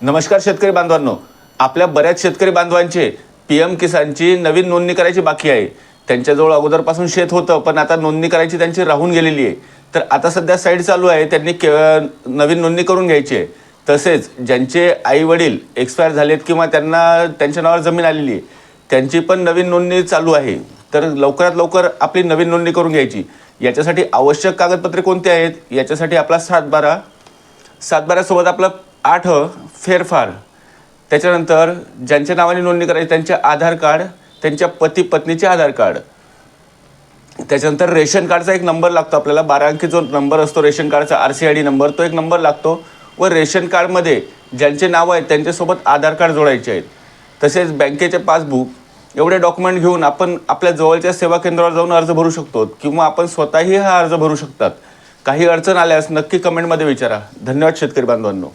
नमस्कार शेतकरी बांधवांनो, आपल्या बऱ्याच शेतकरी बांधवांचे PM किसानची नवीन नोंदणी करायची बाकी आहे। त्यांच्याजवळ अगोदरपासून शेत होतं, पण आता नोंदणी करायची त्यांची राहून गेलेली आहे। तर आता सध्या साईड चालू आहे, त्यांनी नवीन नोंदणी करून घ्यायची आहे। तसेच ज्यांचे आई वडील एक्सपायर झालेत किंवा त्यांना त्यांच्या नावावर जमीन आलेली आहे, त्यांची पण नवीन नोंदणी चालू आहे। तर लवकरात लवकर आपली नवीन नोंदणी करून घ्यायची। याच्यासाठी आवश्यक कागदपत्रे कोणती आहेत? याच्यासाठी आपला 7/12 सोबत आपलं 8 फेरफार, त्याच्यानंतर ज्यांच्या नावाने नोंदणी करायची त्यांचे आधार कार्ड, त्यांच्या पती पत्नीचे आधार कार्ड, त्याच्यानंतर रेशन कार्डचा एक नंबर लागतो आपल्याला, 12 अंकी जो नंबर असतो रेशन कार्डचा RCID नंबर, तो एक नंबर लागतो। व रेशन कार्डमध्ये ज्यांचे नाव आहेत त्यांच्यासोबत आधार कार्ड जोडायचे आहेत। तसेच बँकेचे पासबुक, एवढे डॉक्युमेंट घेऊन आपण आपल्या जवळच्या सेवा केंद्रावर जाऊन अर्ज भरू शकतो किंवा आपण स्वतःही हा अर्ज भरू शकतात। काही अडचण आल्यास नक्की कमेंटमध्ये विचारा। धन्यवाद शेतकरी बांधवांनो।